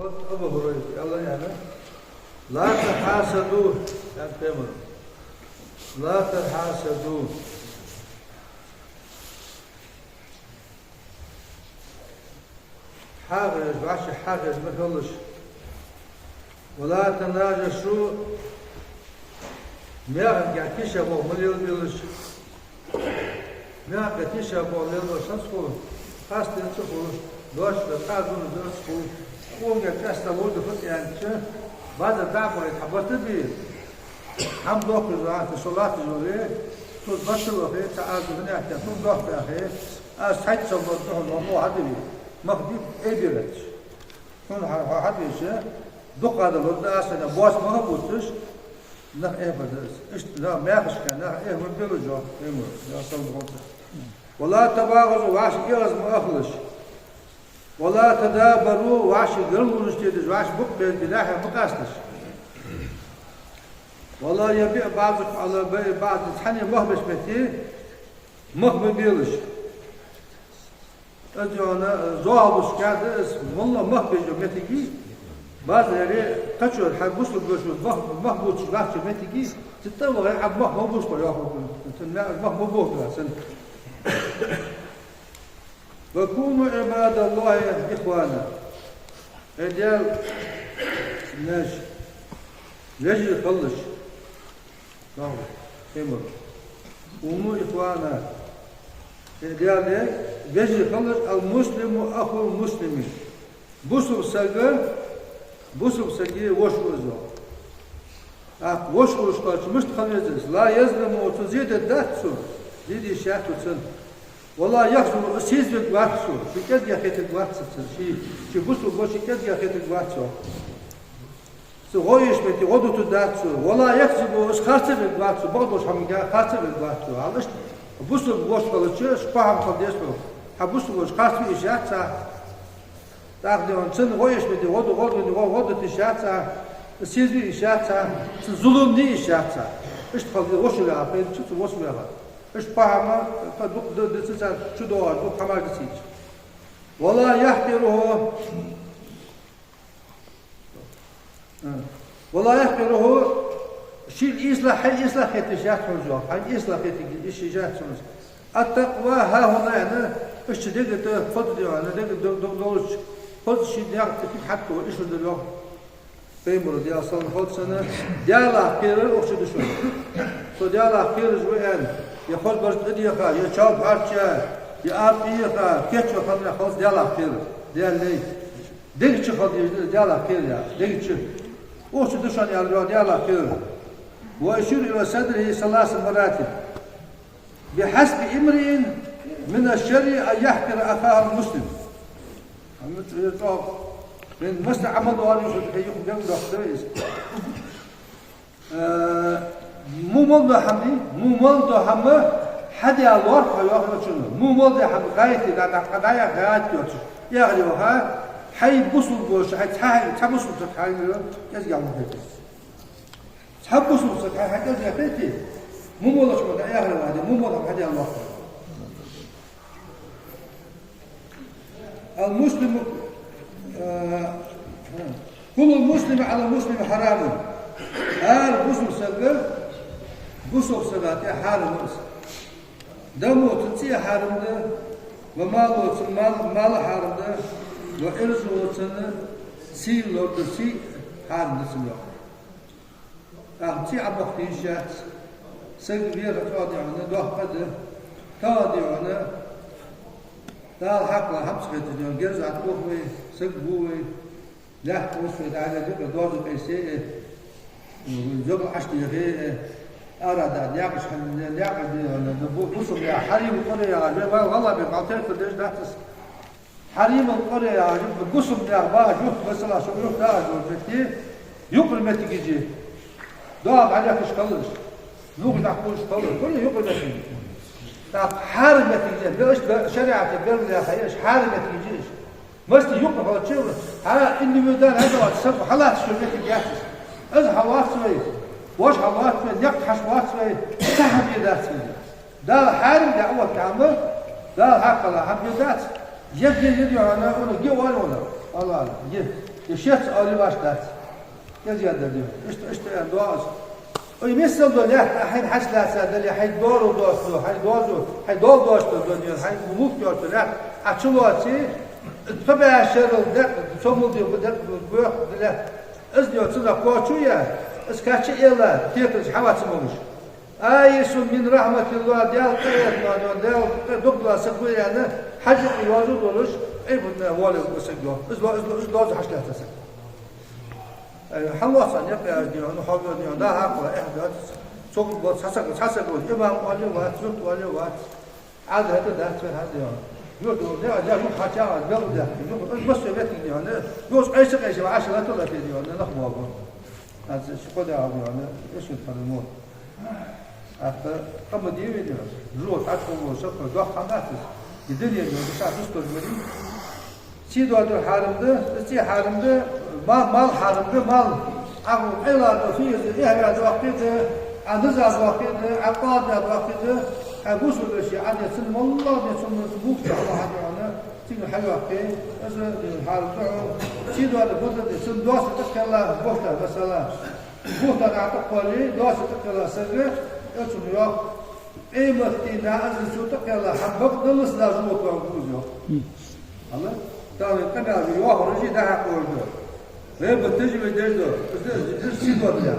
أبو هريرة الله يعني لا تحاسدوا يعني تمر لا تحاسدوا حاجز وعش حاجز ما كلش ولا تناجشوا ما كاتيش أبو مليون بيلش ما كاتيش أبو مليون شنسكو خاص تنسكو دوش تقادون دوسكو قوم كاستا بود فت يعني بعد الدعوة يتحبط بيه هم دوق الزراعة صلاة الزولية تود بشر أخي تعال بني أحكي تود دوق أخي أسحيت صبر الموضوع هذا مخدي أي بيرتش تود هذا الشيء دوق هذا الوقت أصلا باس ما بوتش نه إيه بدرس إيش لا ما يخش كان نه إيه من بيرجع إيه مر يا صل ولا تباغضوا وعش جرز ما أخلش ولا تدابروا وعش قرموا نشتيدش وعش بق بلاحة بقاستش ولا يبيع بعضك على بعض تحني مهبش متي مهب بيلش أجانا زوابش كذا والله مهبش متيجي بعض يعني كشور حبوس البشر مهبوش راح متيجي تتوه عب مهبوش ولا ياخذ مهبوش سن وكونوا عباد الله إخوانا رجال ناس يجي يخلص نعم كمل كونوا إخوانا رجال يجي يخلص المسلم أخو المسلم بوسو سجى وش وزو وش قالش مش تخلص لا يظلم وتزيد الدهسو زيد شاتو سن والله يحصل سيز بالواتسو شكل يخيط الواتسو شي بوسو بوش شكل يخيط الواتسو سغويش بيتي غدو تداتسو والله يكسبو اش خارسة بالواتسو بغضوش حمقا خارسة بالواتسو علاش بوسو بوش قلتش شباهم قلديسو حبوسو بوش خارسة إشاتسا تاخديون سن غويش بيتي غدو تشاتسا سيز بي إشاتسا ظلم دي إشاتسا اش تخلدي وشو لها بين تشتو وشو لها اش باهما فدوق دسيسا شدوار دوق حمار دسيج ولا يحقره شيء الإصلاح حي إصلاح يتجات حنجوا حي إصلاح يتجات حنجوا التقوى ها هنا يعني ايش دقت فضل يعني دقت دولش فضل شيء يعطي كيف حكوا ايش الدلوق بيمر دي أصلا فضل سنة ديالا كير أخشى دشون so ديالا كير جوين يخل برد يخا يشاف هرچه ياب يخا كيچو خدنا خلاص ديالا كير ديال لي ديك خد ديالا كير يا ديك أخشى دشون يا ديالا كير ويشير إلى صدره ثلاث مرات بحسب امرئ من الشر أن يحقر أخاه المسلم من مسلم عمل واريش يقوم جنب دكتوريس مو مال حمدي مو مال حمد حد يالور خيار شنو مو مال حمد غايتي غاية غاية يوتش يعني وها حي بوصل بوش حي تحبوصل تحاي كذا يعمل هيك تحبوصل تحاي كذا يفيتي مو مال شو ده يعني هذا مو مال حد يالور المسلم كل المسلم على المسلم حرام بوصل سجل بوصل سجاتي حرام دمو تنسي حرام ده وماله مال حرام ده وإرزه وتسنة سيل لو تسي حرام ده سماه تي عبقتي شات سجل بير قاضي عنا ده قدر قاضي عنا ده الحق لا حبس خدنا جرز عطوه سجبوه لا وصل على ذكر دوز القيسي وجبل عشتي غير أراد يعقش يعقد بوصل يا حريم القرية والله بقعتين في الدش داتس حريم القرية بوصل يا با شوف بس لا شوف ده جوتي يقل ما تيجي ضاق عليك ايش قلش نوق نحكوش قلش كل يقل ما تيجي طب حارب ما تيجي بس شريعة البر يا خيش حارب ما تيجيش بس يقل هذا شيء ها اني مدان هذا واتسب خلاص شو بدك جاهز از حواس شوي واش حواس شوي يق حشوات شوي سحب يدات ده حارب ده اول كامل ده حق لا حب يدات يجي انا اقول جي ولا الله جي Şehç Ali başlar. Yazıyor diyor. İşte yani dua. O mesela da ya hay haşlasa da hay doğru dostu, hay dozu, hay dol dostu diyor. Hay buluk diyor da açılıyor ki tabii aşırı da somul diyor bu da bu da az diyor sıra koçuya az kaçı ela tekrar havası olmuş. Aysun min rahmetillah diyor kıymetli diyor doktor sıkı yani hacı yolcu olur. Ey bu vali sıkıyor. Az dozu haşlasa. حواصل يبقى أجنون وحبيون ده هاكوا إحدى سوق بس حسق إمام علي وات زوج علي وات عاد هذا ده في هذا يقول ده ده مو حاجة قبل ده بس يبتني يعني يوش إيش 10 طلع في يعني نخبره هذا شو قد يعني إيش الفرمون أخر قم دي فيديو روح أدخل وشوف ده خمسة الدنيا اللي مش عارف تستر مني سيدو هذا حارمده سي حارمده mal harımdı mal ağır eylardı fiizi ihvâd vaktidir anızaz vaktidir akâd vaktidir bu süreci adetin mallah desin mukta Allah yani çünkü hayvakı özü harımdı sido da burada desin dost tıkala boşta mesela boşta atıp koyuyor dost tıkala sırrı ölçülüyor eymetti nazı su tıkala habak dılız lazım okuyor Allah tamam kadar bir vahırıcı daha koydu ve bu tecrübe derdi. Sido ya.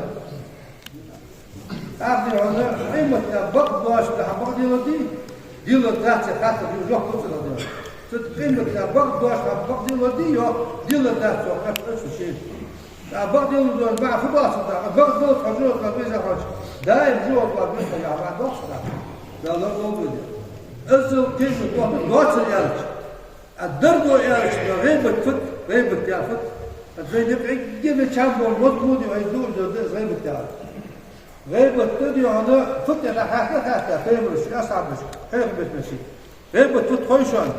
Abi onu kıymetli bak doğaçta bak diyordu da hatır yok tutuyor. Tut kıymetli bak doğaçta bak diyordu yok diyordu da çok hafif şey. Bak diyordu bak fıbasında bak diyordu çocuk bize hoş. Daim cevap var bir ya bak dostlar. Dalar oldu. Asıl kıymetli doğaçta yarış. الدرب يارش غيبة فت غيبة يافت الزينب عجبة شامبون مضمودي ويدور جودة غيبة يارش غيبة تدي أنا فت أنا حاجة فهمش أصعب مش فهمش ماشي غيبة فت خوشان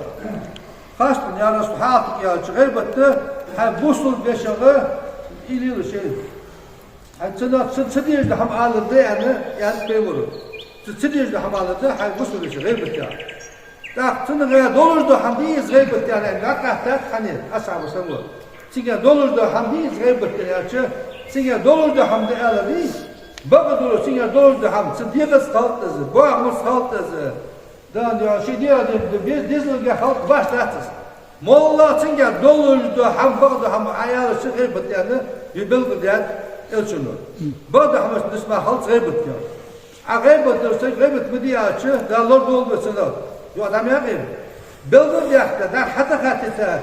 خاصة يا رسول حاطك يا غيبة حبوصل بشغة إلي الشيء عندنا تسديج ده هم على ده يعني فهموا تسديج ده هم على ده حبوصل بشغة غيبة يارش تاخذنا غير دولار ده حمديز غيبت يعني قاعد خني أصعب سنور سيجا دولار ده حمديز غيبت يعني سيجا دولار ده حمد على دي بقى دولار سيجا دولار ده حمد سديق استالتز بقى مستالتز ده يعني شيء ده ديزل جا خالق باش تحتز مولا سيجا دولار ده حم بقى ده حم عيال شيء غيبت يعني يبلغ ده إلشنور بقى ده حم نسمع خالق غيبت يعني غيبت ده سيجا غيبت مديا شيء ده لور دول بسنور يو adam yapayım. Belgod yakta da hata katita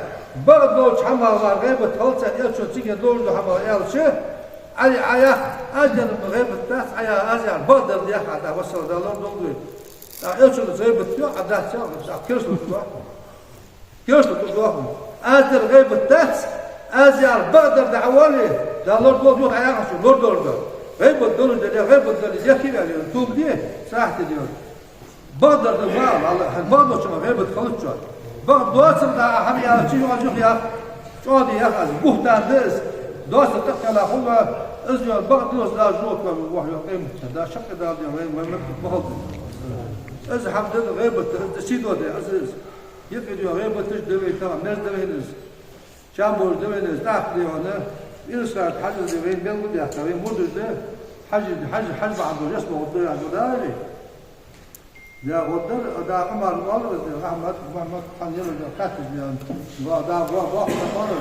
bağ dolç hamallar gıybet halça elço çike doğru hamal elçi ali ayak ajanım gıybet tas aya ajar bağdır diye hata vasaldalar doldu. Elço gıybet diyor adat çağır kırsı diyor. Kırsı diyor. Azır gıybet tas ajar bağdır da avali dalar doldu ayak şu doldu. Gıybet doldu diye gıybet diye zeki veriyor. Tub diye saht diyor. بقدر المال على البعض شو غيبت خلط شو بعض دواسر ده هم يا شيء واجوخ يا شو دي يا خالد بوهتان دس دواسر تقلا هو ازيو بعض دوس ده جوك وروح يقيم ده شق ده دي ما بحط از حمد غيبت تسيدو ده عزيز يقدر غيبت تجدوي تمام ناس دوينز شامبور دوينز داخلي هنا يرسل حاجه زي وين بيقول يا اخي مدر ده حاجه بعض جسمه وضيع ده يا غدر دا عمر والله احمد محمد حنيل الكاتب يعني دا واحد مره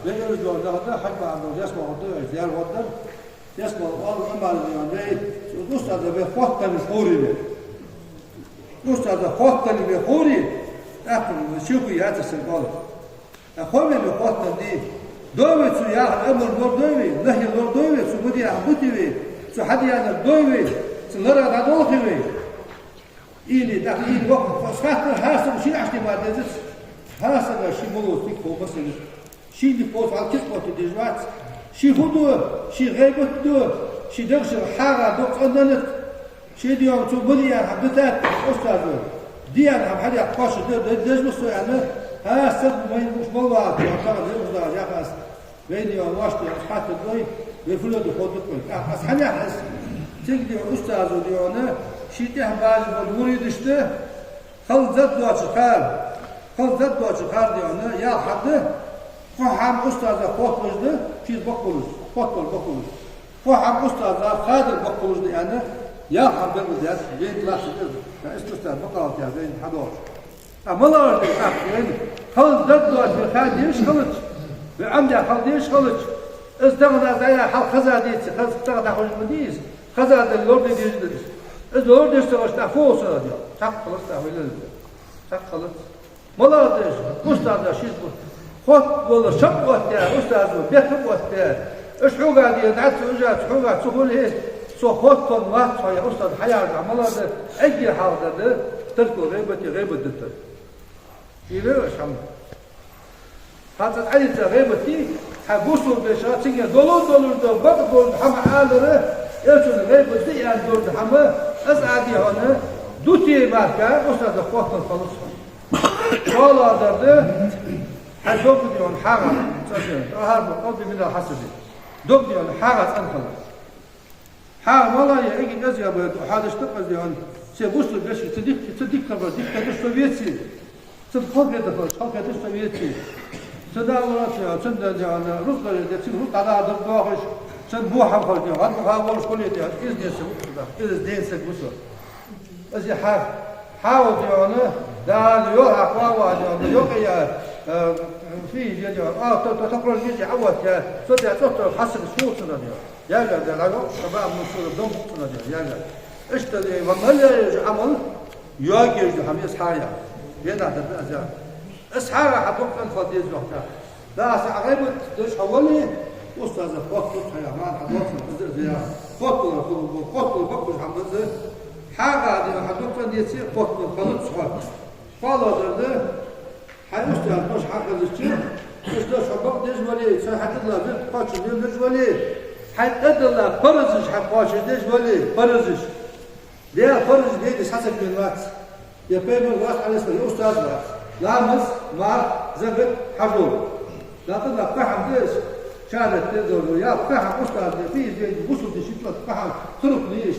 بيقول له ده حد عنده يسمع غدر يا غدر يسمع والله عمر يعني الاستاذ بيخوت الفوري الاستاذ خوت الفوري اخر شوفي هذا السؤال اخوي بيخوت دي دوي سو يا امر نور دوي نهي نور دوي سو بدي احبتي سو حد يعني دوي سو نرى ده دوي إلي دقيق وقت فسخته هاسم شيء عشان ما دزت هاسم شيء ملوث فيك هو بس شيء اللي فوز على كسبة الدجوات شيء هدوء شيء غيبة هدوء شيء دغش حارة دق أننت شيء ديوم تبلي حبتات أستاذ ديان هم حد يقاش دج بس يعني هاسم ما مش والله يعتبر يوزع جاهز بين يوم واشت حات الضي بفلود خودك أصحاب يحس تقدر أستاذ ديونه شيته بعض المريد işte خلزت دوا çıkar diyor ya hadı فهم أستاذ فوت وجده في بقولش بقولش فهم أستاذ قادر بقولش يعني يا حبيب الدرس بين كلاس كده استاذ بقى يا بين حضور أما لا يعني خلص ضد في خاديش خلص بعمد خلديش خلص استغنى زي حل خزاديت خلص استغنى حوج مديس خزاد اللورد يجلس اللورد يستوش تفوس هذا تق خلص تحويل تق خلص ملا ديش أستاذ شيء خط ولا شق وقتها أستاذ بيخب وقتها إيش حوجة دي دعت وجات حوجة سهول هي سو خط وقت يا أستاذ حياة عملا ده أي حاجة ده تركوا غيبة دتر يلوش هم هذا عيد غيبتي حبوسوا بشات سينجا دولار ده بقول هم عالره يشون غيبتي يعني دول هم أسعدي هنا دوتي ماركة أستاذ خط الخلص والله ده حجوب ديون حاجة هذا قلبي من الحسد دوب ديون حاجة أنخل حاجة والله يجي نزيا بيد وحاد اشتقل ديون سيبوسوا بيش تصدق خبر ديك كده السوفيتي صدق كده خلق كده السوفيتي صداورات يا صدق ديون روسيا دي روس على هذا الضاغش صدق بو حم خلق ديون هذا هو كل ديون إذا دين سبوسوا أزي حاول ديون ده يوم أقوى ديون يوم في ديون تقرأ الجيش عوض صدق حسب السوق صدق يا لا ده لا شباب من سور الدم صدق يا لا اشتري ومال عمل يواجه هم إسحاق بين هذا الأزياء إسحاق حبوك الفضيل وقتها لا سأغيب تش حولي أستاذ فوتو حيوان حبوك الأزياء فوتو بقول حمد حاجة دي حبوك الديسي فوتو خلص صحاب فالله ده حي أستاذ مش حق الشيء أستاذ حبوك ديش ولي سحت الله بنت قاتش ديش ولي حتى الله فرزش حق قاتش ديش ولي فرزش ليه فرز ديش حسب من الوقت يا بيبي الوقت على اسمه أستاذ وقت لامس مع زبد حجور لا تطلع فهم ديش شارت تدور يا فهم أستاذ في زين بوصل ديش يطلع فهم خلق ليش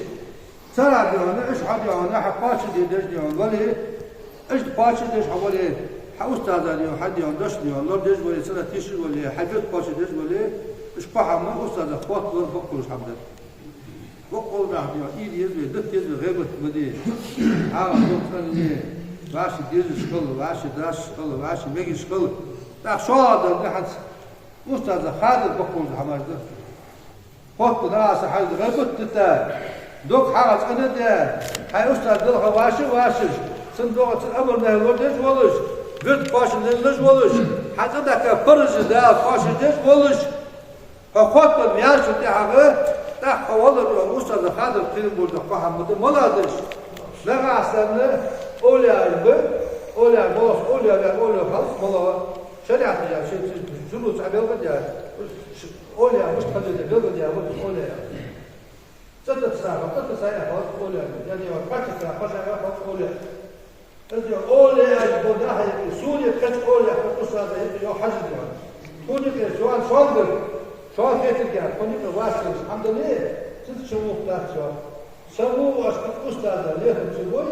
سرع ديونا إيش حد ديونا حق قاتش ديش ديونا ولي إيش قاتش ديش حولي أستاذ ديونا حد ديونا دش ديونا لور ديش ولي سنة تيش ولي حبيت قاتش ديش ولي إيش فهم أستاذ قات لور بقولش حمد بقول بعدين إيدي يزوي دت يزوي غيبة بدي دكتور باش يدير شغل باش يدرس شغل باش يمشي شغل تا شو هذا اللي حد أستاذ خالد بقول حمد قط ناس حد غيبة تتا دوك حاجة أنا ده هاي أستاذ ده واشش صندوق الأمر ده ولدش ولش بيت باش ليش ولش حتى ده فرج ده باش ليش ولش فقط المياش ده حاجة ده حوالي أستاذ خالد كلمة بقول محمد ملادش لا أحسن أولى البر أولى بوس أولى خلص والله شريعة يا شيء جلوس عبيل بدي أولى مش خلي ده بدي أولى ستة ساعة خلاص أولى يعني وقت ساعة خلاص أولى أولى البر ده هي سوريا كت أولى أستاذ يو حاجة كوني سؤال كيف الجهة كوني كواسل الحمد لله ست شهور ثلاث شهور سمو أستاذ ليه سوي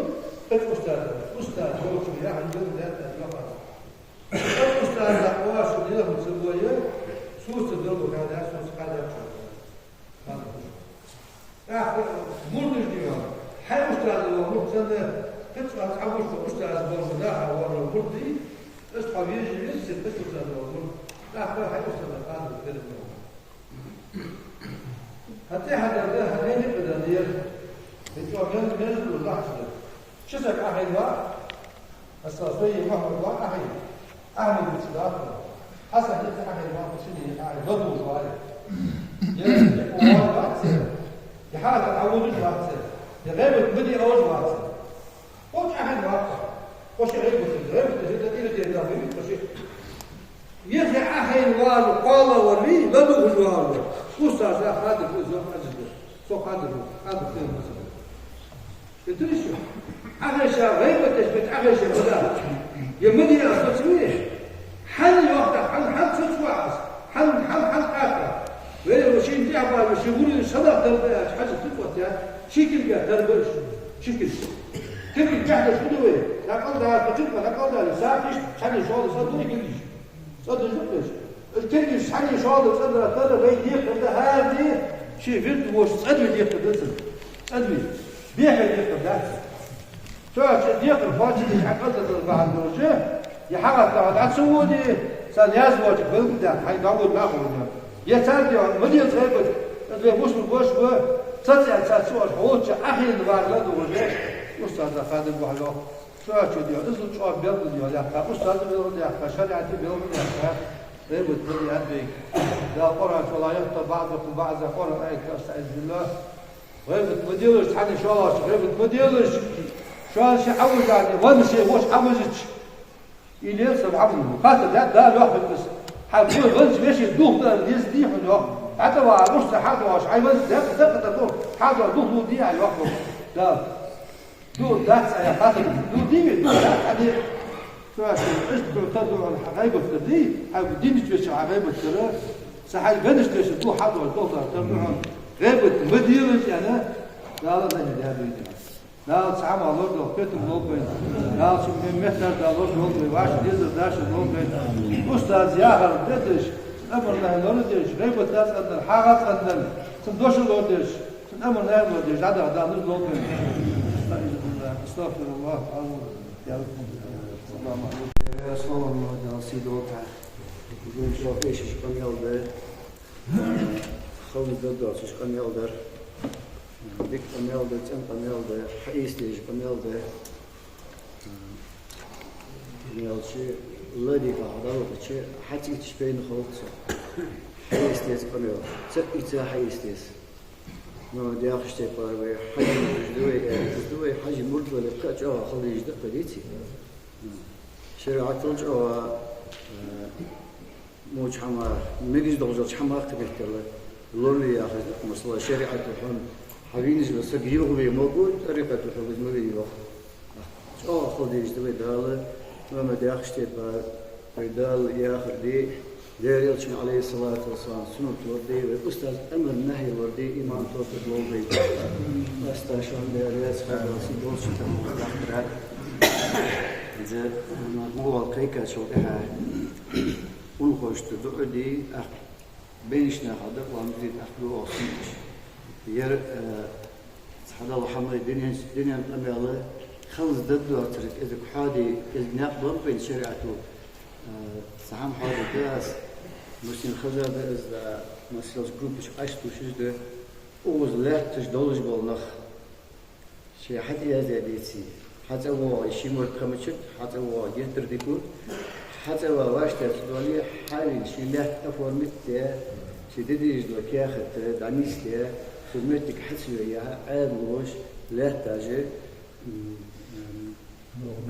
كت أستاذ هو شو يعني يوم ذات اليوم أستاذ واسل ليه سوي سوس الدرب هذا سوس هذا مرد اليوم حي أستاذ ومرد سنة كت أصحاب أستاذ ومداح ومردي أصحاب يجي يصير كت أستاذ ومرد لا حي أستاذ هذا كده حتى هذا هذين بدنيا بتوع من اللحظة شو سك أحد وا أساسي محمد وا أحد من الصداقة حسن جت أحد وا شنو أحد ضد وصاير يا واسع يحاول تعود واسع يغيب بدي أول واسع وش أحد وا وش غيب غيب تجد إلى تجد وش يرجع أحد وا قال وري بدو الوالو أستاذ هذا الزوج أجده سوق هذا خير مثلا تدري شو أغشى غيبة تثبت أغشى ولا يمدي أستسويه حل وقت حل تسوى حل قاطع وين وشين تعبان وشغولي صدق دربه حاجة تفوت يا شكل جا دربش شكل كل جهد شدوه لا قال ده كتب لا قال ده ساعتش حل شغل صدق كلش صدق جبتش الكل شحال يشاور صدر ترى بيديك ده هذه شيء فيلت وش أدمي ديك ده أدمي بيحكي ديك ده شو ديك الفاضي اللي حق قدر بعد وجه يحرك بعد سعودي سال يزوج بالبدا حيدور معه يتابع مدير غيبة غيبوش بالبوش و تسعة سؤال حوش أخي البار لا دوجه أستاذ خادم بحلو شو ديال إذا شو بيرد ديال يا أستاذ بيرد يا شريعة بيرد يا غيبة بيرد عندك لا قرآن ولا يخطب بعضكم بعض قرآن أي أستعذ بالله غيبة مديرش حد إن شاء الله غيبة مديرش شو شيء عوج يعني وين شيء وش عوجش اللي يرسم عمله قاتل ده لوحده بس حيقول بنت ماشي الدوخ ده اللي يزديح له حتى ما عرفش حاجه واش عايز ده تدور حاجه دوخ دي على وقته ده دو ده يا قاتل دو دي هذه شو ايش تدور الحقيقه دي او دي مش بس عيبه ترى صحيح بنش ليش دو حاجه دوخ تمام غيبه مدير يعني لا ده هذا لا تعمل الله كتب نوبل لا شو مثل دالور نوبل واش ديزر داش نوبل أستاذ ياهر بدش أمرنا نودش غيب الناس أن الحاجات أن تندوش نودش أمرنا نودش هذا دالور نوبل استغفر الله يا رب السلام عليكم يا صلى الله عليه وسلم يقول شوف إيش كم يلدر خلنا ضد إيش كم يلدر dik panelde, ten panelde, geësteerd panelde. Paneltje, lady gehad, dat je had iets spelen gehad. Geësteerd panel, zet iets geësteerd. Nou, die afgestept waren we, doe je, had je moet wel een katje, oh, had je dat politie. شريعة رجعوا موج حما ميجز دوجات حما كبيرة لولي يا أخي مثلا شريعة الحين حبينيش بس يغلي موجود طريقة الحفظ مغلي وقت خديش تبي دال ما داخش تبى بدال يا آخر دي دير يلشم عليه الصلاة والسلام سنة وردي وأستاذ أمر نهي وردي إمام توفيق لوبي أستاذ شون دير يسخر وسيدول شتم الأخبار إذا مو الكيكة شو كها ونخش تدعي بينشنا هذا وامزيد أخلو أصيش ير هذا محمد دنيا الأميالة خلص ضد وترك إذا كحادي إذا نقبل بين شريعته سهم حادي كاس مسلم خزر إذا مسلم جروبش عشتو شجده أوز لا تجدولش بالنخ شيء حتى يزيدتي حتى هو يشيمر كمشت حتى هو يهتر ديكون حتى هو واش تدولي حالي شيء لا أفورمت شيء تديج لك ياخد دانيستي خدمتك حسوية عادلوش لا تاجر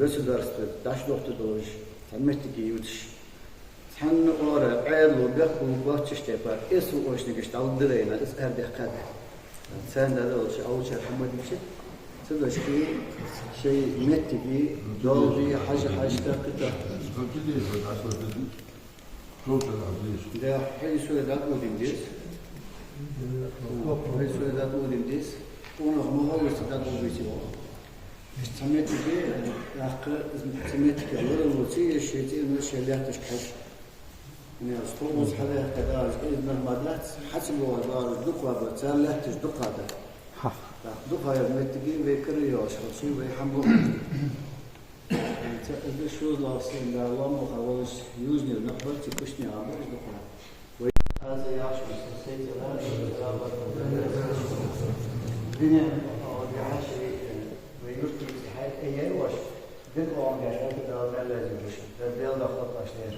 بس درست داش وقت دوش خدمتك يوتش حن أورا عادلو بيخو باتش تبار إسو وش نقشتال درينا إس أردي قادة سان دالوش أول شيء محمد مشت تدوش كي شيء متكي دولي حاجة تاقدا ده حي سودات ودينديس حي سودات ودينديس ونحن هو سودات ودينديس استمعت به أخر استمعت كلام الموسيقى الشيء المشهد تشكل من أسطورة هذا كذا إذا المادات حسب وضع الدقة بتسال لا تجدق هذا دقة يمتجين بكري وشخصي بيحمل إذا شو لاصين الله مخاوش يوزني ونقبل تكشني عمرش دقة وهذا يعشق سيد الله الدنيا بعشر ويرتب استحاد أيام وش دقة عم يعشق ده لازم وش ده دخلت أشتر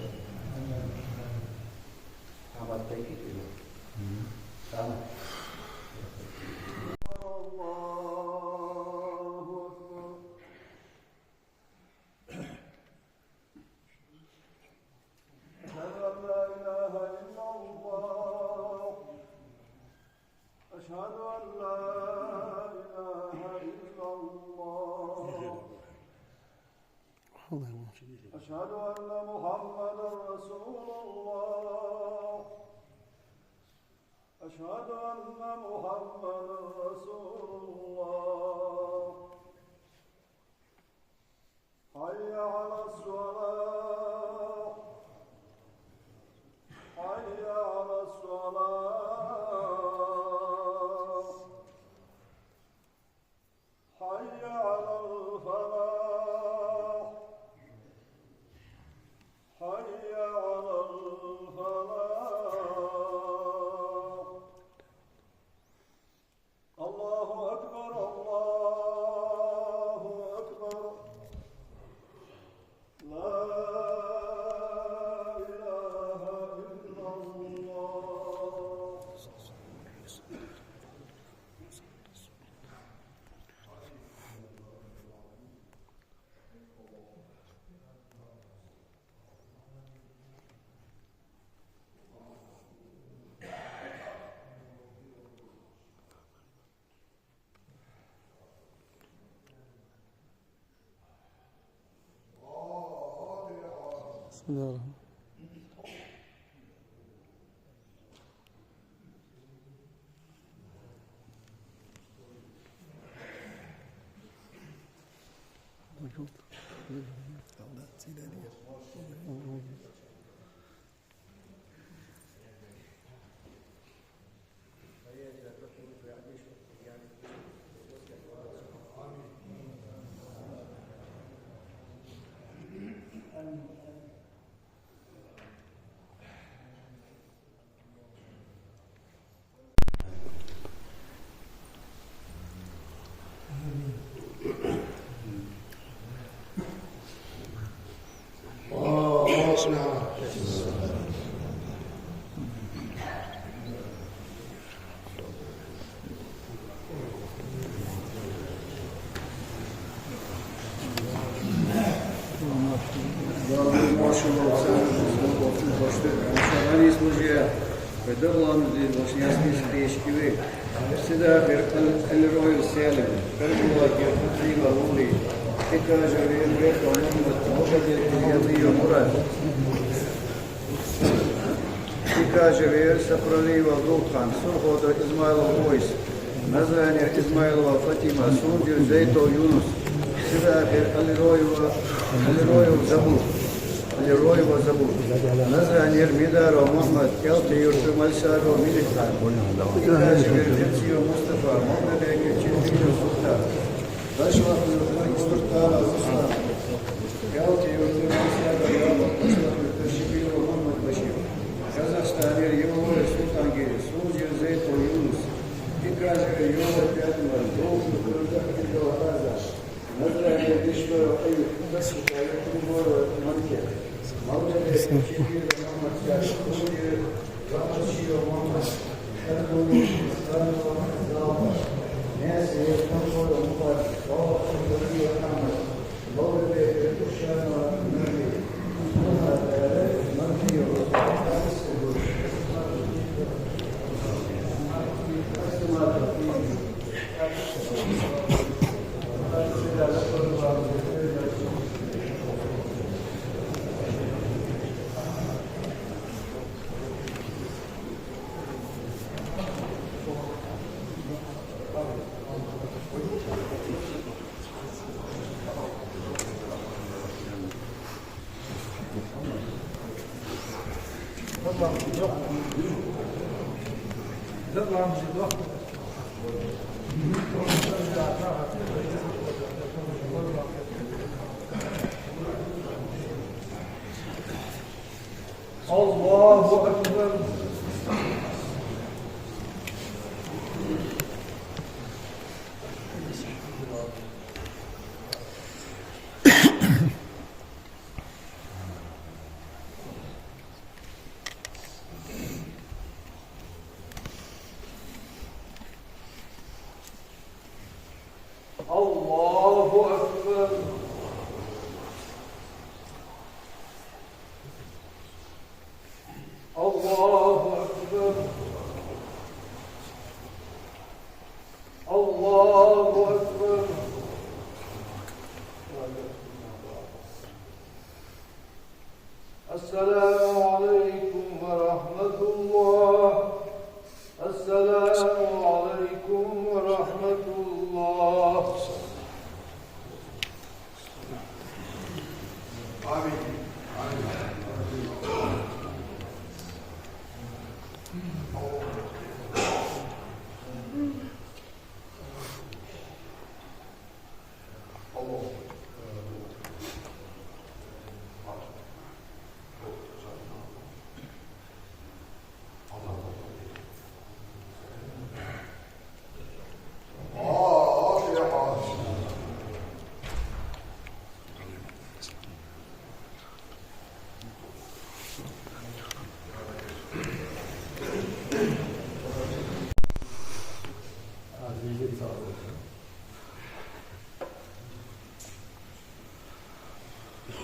عمل تيجي كده تمام أشهد أن لا إله إلا الله أشهد أن محمدا رسول الله أشهد أن محمدا رسول الله حي على الصلاة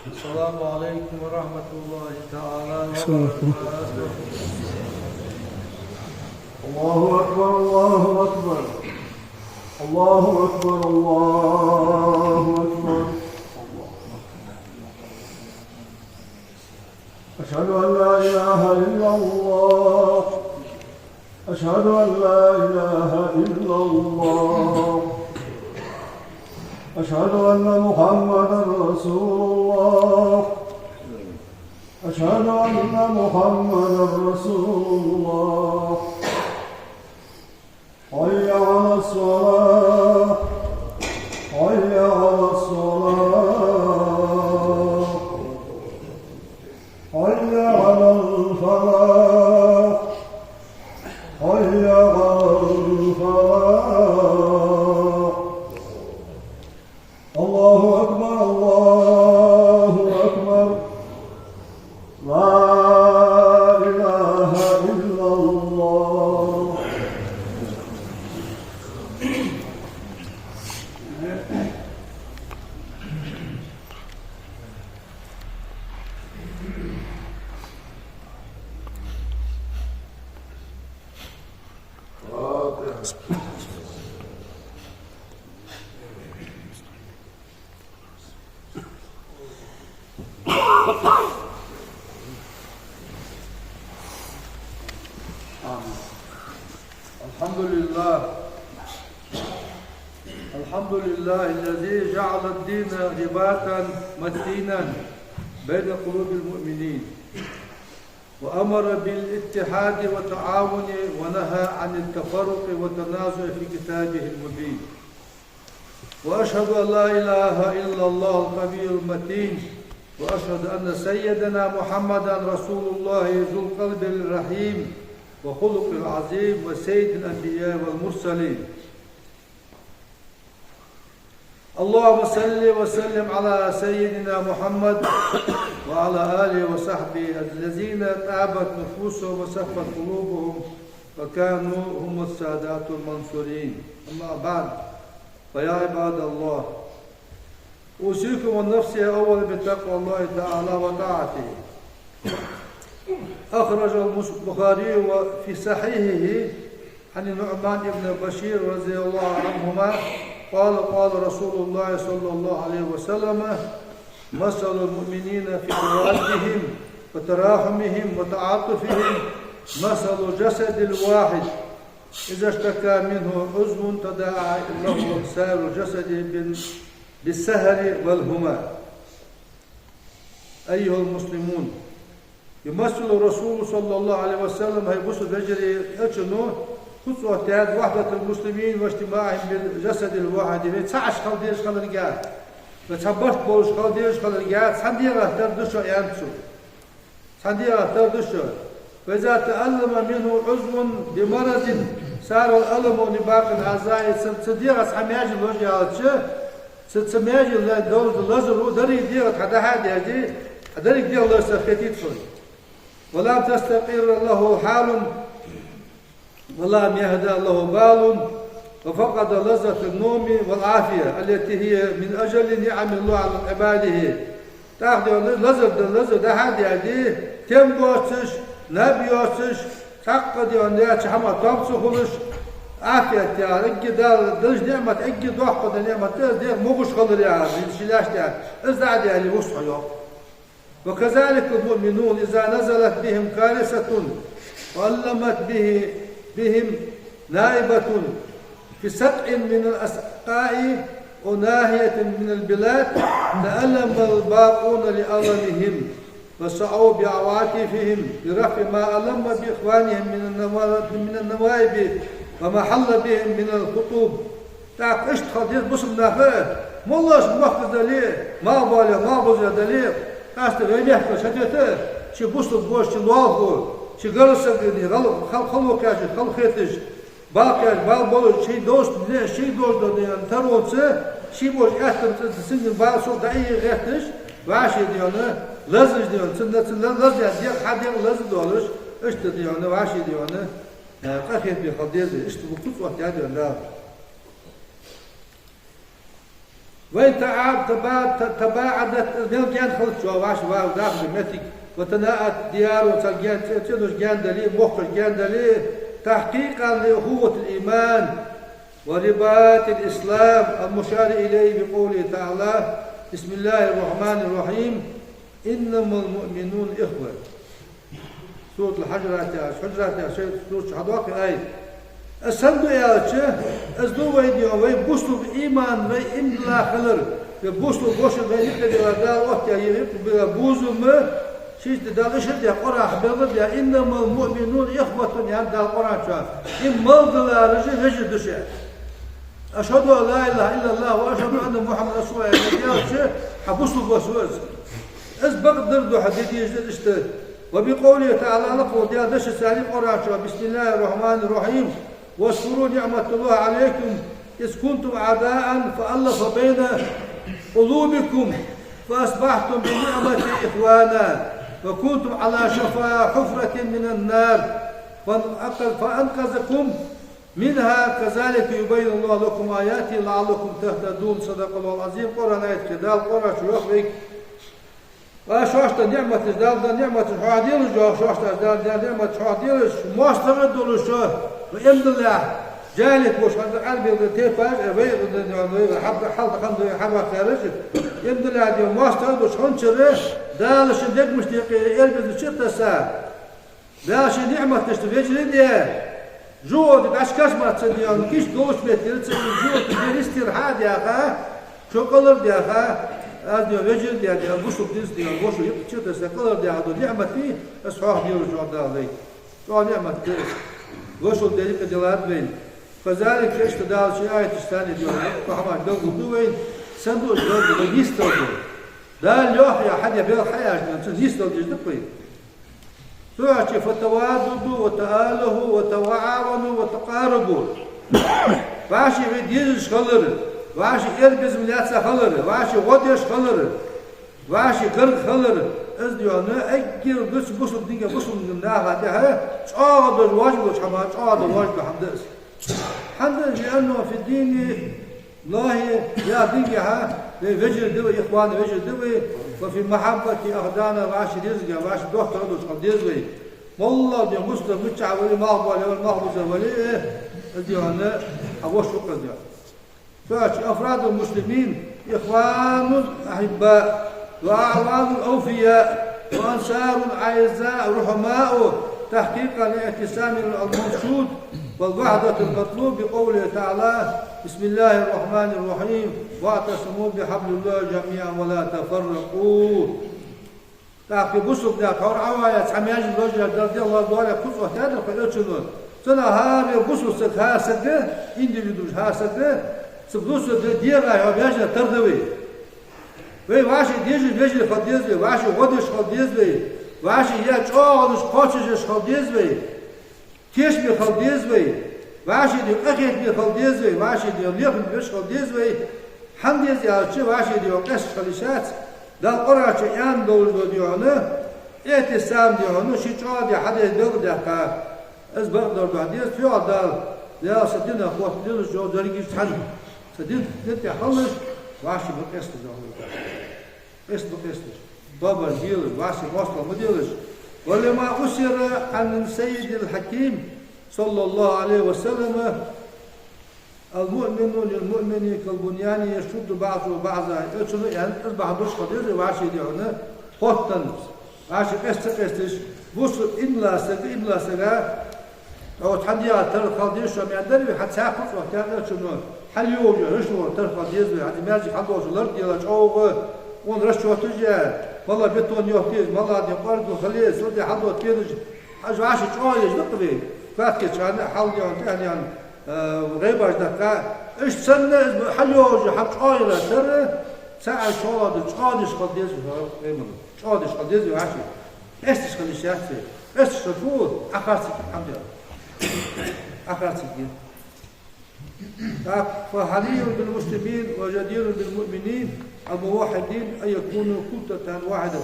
السلام عليكم ورحمة الله تعالى وبركاته. الله أكبر الله أكبر الله أكبر الله أكبر أشهد أن لا إله إلا الله أشهد أن لا إله إلا الله أشهد أن محمدا رسول الله أشهد أن محمدا رسول الله حي على الصلاة حي على الصلاة حي على الفلاح حي على الفلاح الله أكبر الله أكبر لا إله إلا الله الحمد لله الذي جعل الدين رباطا متينا بين قلوب المؤمنين وأمر بالاتحاد والتعاون ونهى عن التفرق والتنازع في كتابه المبين وأشهد أن لا إله إلا الله القوي المتين وأشهد أن سيدنا محمدا رسول الله ذو القلب الرحيم وخلق العظيم وسيد الأنبياء والمرسلين اللهم صل وسلم على سيدنا محمد وعلى آله وصحبه الذين طابت نفوسهم وصفت قلوبهم وكانوا هم السادات المنصورين أما بعد فيا عباد الله أوصيكم ونفسي أول بتقوى الله تعالى وطاعته أخرج البخاري في صحيحه عن النعمان بن بشير رضي الله عنهما قال رسول الله صلى الله عليه وسلم مثل المؤمنين في توادهم وتراحمهم وتعاطفهم مثل الجسد الواحد إذا اشتكى منه عضو تداعى له سائر الجسد بالسهر والهمى. أيها المسلمون يمثل الرسول صلى الله عليه وسلم هي بص بجري أجنو خصوصا اعتياد وحدة المسلمين واجتماعهم بالجسد الواحد بتسعش خلديش خلرجات بتحبش بولش خلديش خلرجات صنديقة تردشو ينسو صنديقة تردشو فإذا تألم منه عضو بمرض صار الألم ونباق الأعزاء صديقة سماج الوجه على الشيء سماج الدول اللزر دري ديغة حدا هذه دي دري ديغة الله سفتيت فيه ولم تستقر له حال ولم يهدى له بال وفقد لذة النوم والعافية التي هي من أجل نعم الله على عباده تاخذ لذة ده هذه تم بوسش نبي يوسش تقد يونيات حما تمسخلش عافية يا اجدال درج نعمة اجد وحقد نعمة دي موغش خلر يا شلاش ده ازدعد يا اللي وصحوا وكذلك المؤمنون إذا نزلت بهم كارثة وألمت بهم نائبة في سبع من الأسقاء وناهية من البلاد تألم الباقون لألمهم وسعوا بعواطفهم برفع ما ألم بإخوانهم من النوائب وما حل بهم من الخطوب تعق اشت خدير بصم نافع مولش مخذ دليل ما بالي ما بوزي دليل أست غير شديته شي بوصل بوش شي نوافو شي غلسة خلو كاجي خل خيتش باقي بالبولو شي دوست شي دوست تروتسه شي بوش احتم سنين باسو داي غيتش واشي ديونه لازج ديونه سنة لازج ديال حد لازج دولش اشت ديونه واشي ديونه قاخيت بخدير اشت بخصوص وقت هذا لا وين تباعدت الجان خلط شو واش واو داخل متك وتناءت ديار وتلجان تدوش جان دليل مخرج جان دليل تحقيقا لأخوة الإيمان ورباط الإسلام المشار إليه بقوله تعالى بسم الله الرحمن الرحيم إنما المؤمنون إخوة سورة الحجرات يا شيء سورة حدواقي آية السندو يا شيء أزدو ويدي ويبوسوا بإيمان وإملا خلر يبوسوا بوشر وينكدي ودال وقت يا يبقى بوزوا ما شيء دال إشد يا قرآن حبيبت يا إنما المؤمنون إخوة يا دال قرآن شاف إن مرض لا رجل هجد شيء أشهد أن لا إله إلا الله وأشهد أن محمد رسول الله يا شيء حبوسوا بوسوز إز بقدر دو حديث يجد إشتد وبقوله تعالى نقول يا دش السالم قرآن بسم الله الرحمن الرحيم واذكروا نعمة الله عليكم إذ كنتم أعداء فألف بين قلوبكم فأصبحتم بنعمة إخوانا وكنتم على شفا حفرة من النار فأنقذكم منها كذلك يبين الله لكم آياته لعلكم تهتدون صدق الله العظيم قرآن آيات كدال قرآن شو وشاشت نعمة دال نعمة حاديل جو شاشت دال نعمة حاديل ماستر دول شو وإمد الله جالك وش هذا قلبي تيفاج وي حد خند حبا خارج إمد الله دي ماستر وش هنشر دال شدك مشتاق إربز شتى ساعة دال شي نعمة تشتفيج لدي جو داشكاش ما تصدقون كيش دوش بيتر تصدق جو تدير هذا يا أخا شو قلب يا أخا هذا وجد يعني البوشو بديس دي البوشو يبتشر تسكر دي هذا نعمتي أصحاب ديرو شو هذا شو نعمتي بوشو ديرك دلات بين فذلك اشتدال شيء آية الثانية ديو فحما دوغو دوين سندو دوغو نيستو دا اليوح يا حد يبيع الحياة نيستو جدك بين سوى فتواددوا وتآلهوا وتوعاونوا وتقاربوا فاشي بديش خلر واشي إربز ملياتسا خلر واشي غديش خلر واشي قرق خلر از ديونا اجر بسل دينك بسل من ناها ديها شعاد الواجب وشحما شعاد الواجب حمد حمد لأنه في الدين الله يا دينها وجر دوي إخوان وجر دوي وفي محبة أخدانا واشي رزقا واشي دوحة ردوش قد يزوي والله دي مسلم متشع ولي مغبولي والمغبوزة ولي ديونا أبوش وقت ديونا فاشي أفراد المسلمين إخوان أحباء وأعوان أوفياء وأنصار أعزاء رحماء تحقيقا لاعتصام المنشود والوحدة المطلوب بقوله تعالى بسم الله الرحمن الرحيم واعتصموا بحبل الله جميعا ولا تفرقوا تاكي بوسوك دا كور عوايا تسمياج الرجل رضي الله عنه كسوة هذا فلوتشنو سنة هاري بوسوك هاسد individuals هاسد سبدوسو ديغا يا بياجنا تردوي وي واشي ديجي بيجي خديزوي واشي غدش خديزوي واشي يا چاونش قاچش خديزوي كيش بي خديزوي واشي دي قخيت بي خديزوي واشي دي ليخن بيش خديزوي حمديز يا چي واشي دي قش خليشات دا قراچ يان دول ديونه اعتصام ديونه شي چا دي حد دغ دقه از بقدر بعديز في عدال يا سدنا اخوات ديل جو دريج حل سدين نت حلش واشي بقست قست بابا ديل واشي وصل مديلش ولما أسر عن سيد الحكيم صلى الله عليه وسلم المؤمن للمؤمن كالبنيان يشد بعضه بعضا يعني أصبح دوش قدير واشي ديونه خوتن واشي قستش بوصل إملا سجا أو تحديها ترى قديش شو ميادري حتى ساقط وكان شنو حل يوجد رشوا ترى قديش يعني ماجي حد وصلت يلا شو ونرشوا تجاه والله بيتون يهتز والله دي قرض وخليه سودي حد وتكيرج حاجة عاش شوية نقبي فاتك يعني حاول يعني غيبة دقة إيش سنة حل يوجد حد شوية ترى ساعة شوادش قديش شوادش قديش وعاشي إيش تشغل الشاشة إيش تشوفه أخرتك الحمد لله أخرتك فحري بالمسلمين وجدير بالمؤمنين الموحدين أن يكونوا كتلة واحدة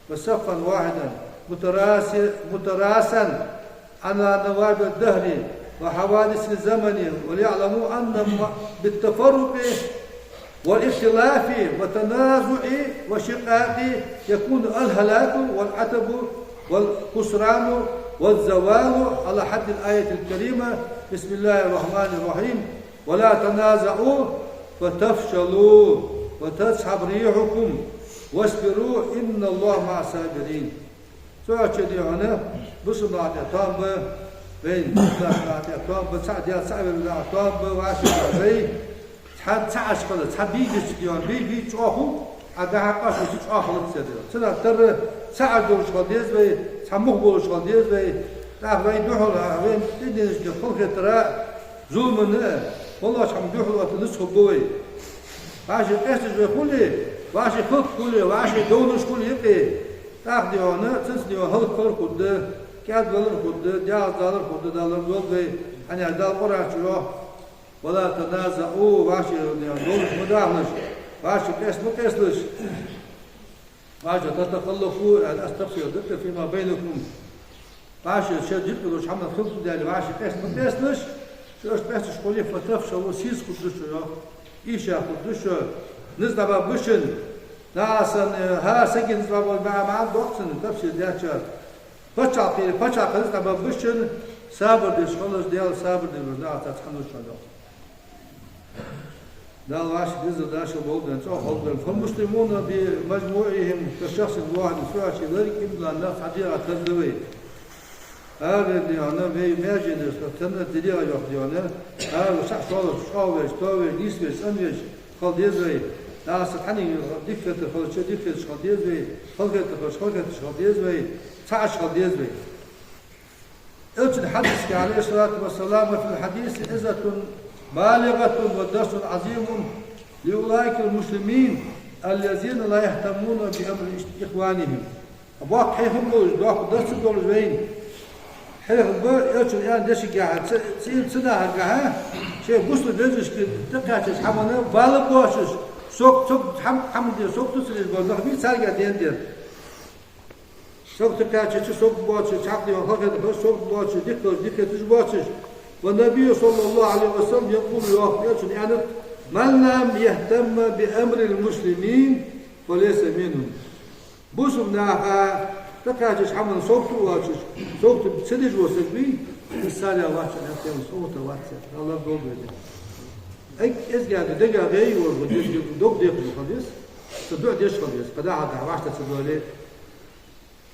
وصفا واحدا متراسا على نواب الدهر وحوادث الزمن وليعلموا أن بالتفرق والاختلاف والتنازع والشقاق يكون الهلاك والعتب والخسران والزوال على حد الآية الكريمة بسم الله الرحمن الرحيم ولا تنازعوا فتفشلوا وتسحب ريحكم واصبروا إن الله مع الصابرين سوى ديوانه بصم نعطي طاب بين نعطي طاب سعد سعد طاب وعشرة بي حد تعش خلص حد بيجي ديوان بي تشوفه هذا حقاش تشوفه لتسدد سنة ترى سعد دوش خديز بي سموه بوش خديز بي تعرف بين دوحل بين تدينش كل ترى زومنا والله شو عم دوحل وتنسخ بوي واشي قصص بكله واشي خط كله واشي دونش كله يبقى تعرف ديوانه تنس ديوان هل كل خد كاد بلر خد جاز دالر خد دالر دول بي أنا دال قرأ شو ولا تنازعوا واشي دونش مداهنش واشي قص مقصلش واشي تتخلفوا الأستفسير ذكر فيما بينكم واشي شيء جبت له شحمل خلط دالي واشي قص مقصلش شو بس شقولي فترف شو سيس خدش شو إيشا خدش نزل بابشن ناسن ها سجن نزل مع دوكسن تفسير دياتشر بچاقي نزل بابشن صابر ديش خلص ديال صابر ديال دا تتخلص شو دا واش نزل داش بولدن تو خلدن فالمسلمون بمجموعهم كشخص واحد فراش ذلك إلا الناس حديرة تندوي هذا ديانا في ماجنس تنا ديرا يوم ديانا هذا صح شاور نيسوي سنويش خل ديزوي ناس تاني ديفت خل شو ديفت خل ديزوي خل ديزوي تعش خل ديزوي قلت الحديث عليه الصلاة والسلام في الحديث عزة بالغة ودرس عظيم لأولئك المسلمين الذين لا يهتمون بأمر إخوانهم أبوك حيهم درس دول زين حيث يأتي الآن دشي قاعد سنة قاعد شيء قصد بيزش تقاعد حمنا بالغ بوشش سوق حمد سوق تسريج بالغ بي سارقة دين سوق تقاعد سوق بوشش حقي وخلق سوق بوشش ديك تجبوشش والنبي صلى الله عليه وسلم يقول يأتي الآن من لم يهتم بأمر المسلمين فليس منهم بوسمناها تقاعدش حمل صوت واتش صوت بتسدج وسبي السالة واتش أنت صوت واتش الله بقول بده أي إز قاعد دقة غير وديش دوق ديق الخليس تدوع ديش خليس قداع ده واتش تسدولي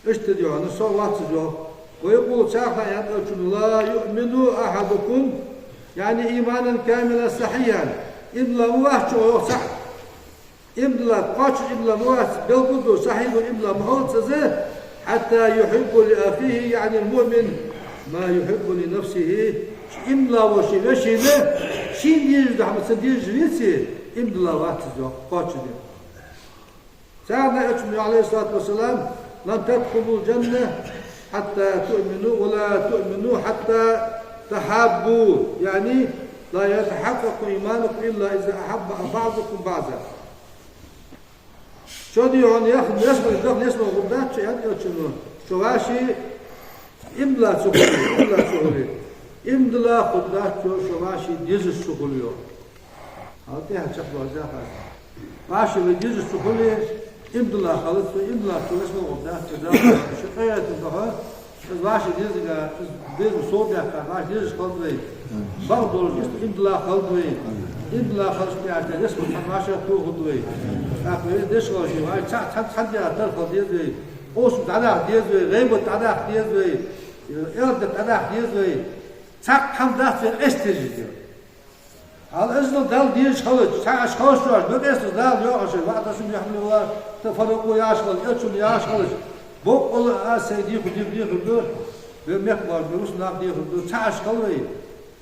إيش تديو أنا صار واتش جو ويقول شاخا يقول لا يؤمن أحدكم يعني إيمانا كاملا صحيحا إلا واحد صح إملا قاتش إملا مواس بالقدو صحيح إملا مهول سزه حتى يحب لأخيه يعني المؤمن ما يحب لنفسه إملا وشيله شين يجد حمد سدير جريسي إملا واتزو قاتش دي سعنا أجمع عليه الصلاة والسلام لن تدخلوا الجنة حتى تؤمنوا ولا تؤمنوا حتى تحابوا يعني لا يتحقق إيمانكم إلا إذا أحب بعضكم بعضا شو دي هون ياخذ يسمع غدات شو يعني شو واشي إملا سهولي إملا غدات شو واشي ديز السهوليو هاتي هتشوفوا زاها واشي ديز السهولي إملا خلص إملا شو اسمه غدات كذا شقية تبغى واشي ديز صوت يا واشي ديز خلصي برضو إملا خلصي إملا خلص يعني اسمه واشي تو خلصي أخوي دش غاشي واي تحد يعترف ديزوي أوسم تعداء ديزوي غيبة تعداء ديزوي إرد تعداء ديزوي تاق حم دافع استجد على إذن دال ديش خلج تاق خلج شوش بقيس دال يوشي بعد اسم يحمل الله تفرقوا ياشغل يتشون ياشغلش بقول سيدي خدي خدو بمقبل بروس ناق دي خدو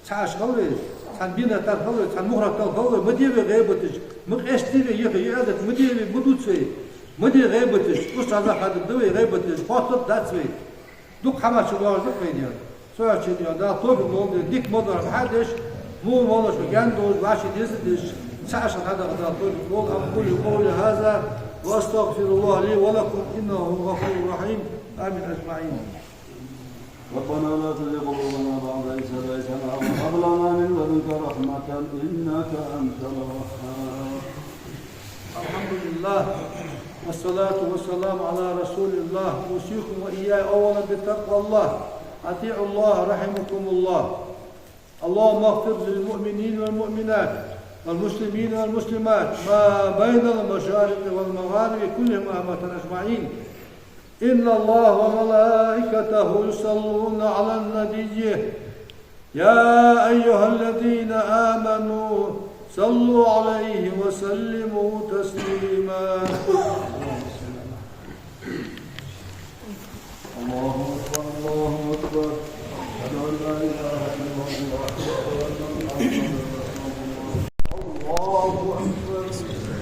تاق خلوي تنبينا تنخلوي تنمهرة تنخلوي مدير غيبتش مقاشتي يقعد مدير مدوتسوي مدير غيبتش أستاذ هذا الدوي غيبتش فاطط داتسوي دوك حماش الله دقيني سؤال شيء ده طوب مود ديك مودر حدش مو مولش بجندوز باشي ديش ساعش هذا غدا طوب أقول قولي هذا وأستغفر الله لي ولكم إنه هو غفور رحيم آمين أجمعين ربنا لا تزغ قلوبنا بعد إذ هديتنا وهب لنا من لدنك رحمة إنك أنت الوهاب. الحمد لله والصلاة والسلام على رسول الله. أوصيكم وإياي أولا بتقوى الله. أطيعوا الله رحمكم الله. اللهم اغفر للمؤمنين والمؤمنات والمسلمين والمسلمات ما بين المشارق والمغارب كلهم أمة أجمعين. إن الله وملائكته يصلون على النبي يا أيها الذين آمنوا صلوا عليه وسلموا تسليما. الله أكبر الله أكبر أشهد أن لا إله إلا الله وأشهد أن محمدا رسول الله.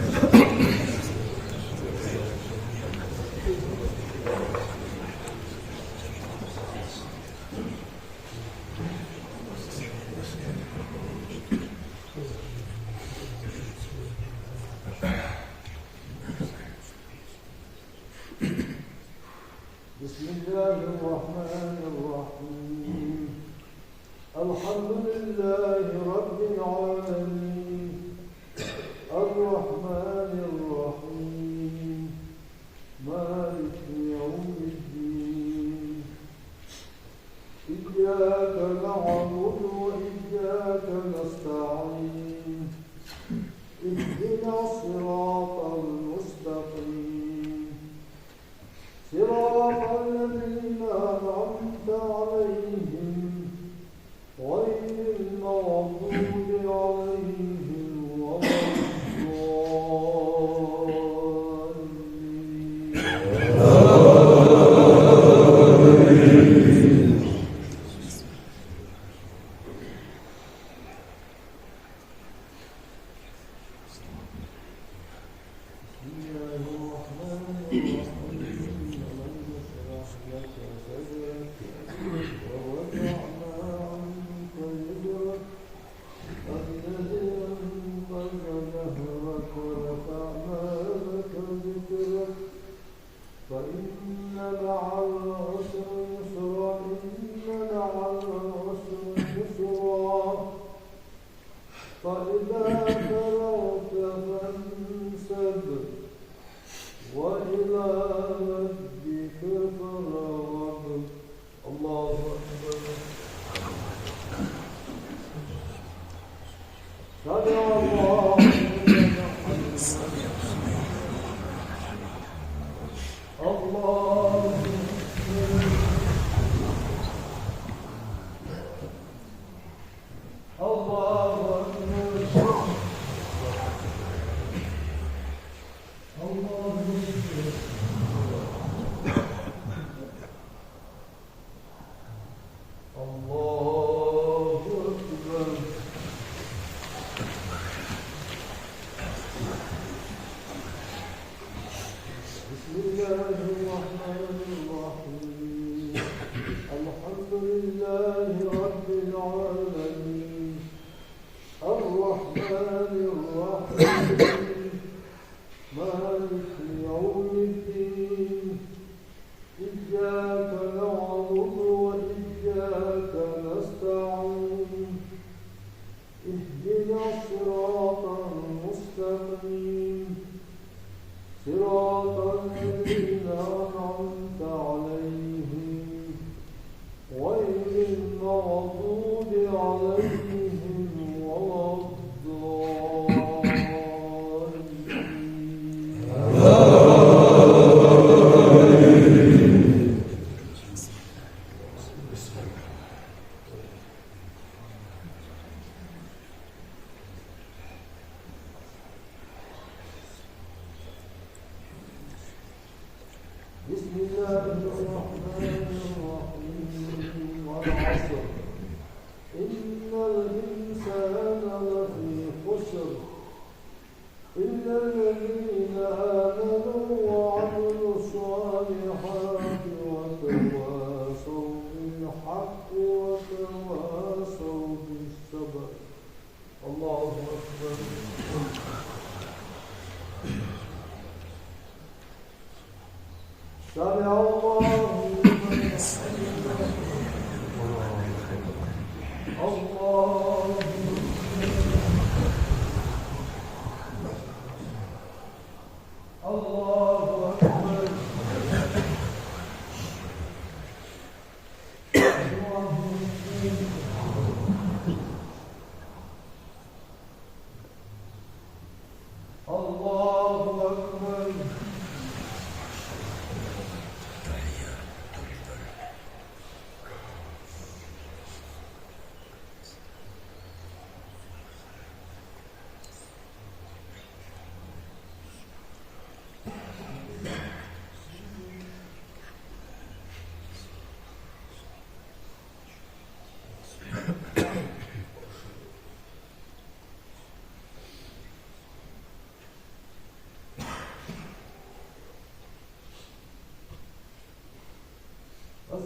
الله أكبر. بسم الله الرحمن الرحيم. الحمد لله رب العالمين الرحمن الرحيم مالك يوم الدين. إياك نعبد وإياك نستعين. اهدنا الصراط المستقيم صراط الذين أنعمت عليهم غير المغضوب عليهم ولا الضالين.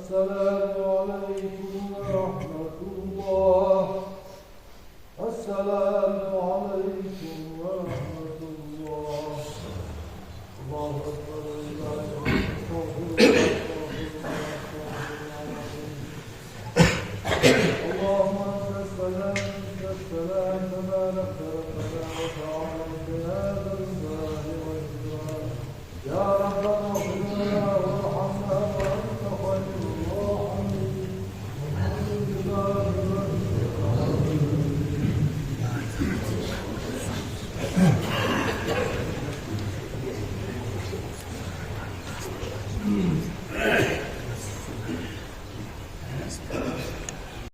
السلام عليكم ورحمة الله. السلام عليكم ورحمة الله. الله أكبر. اللهم أنت السلام منك السلام تبارك ربنا وتعالى بهذا الجلال والإكرام. يا ربنا اغفر لنا وارحمنا وأنت خير الراحمين. الحمد لله رب العالمين.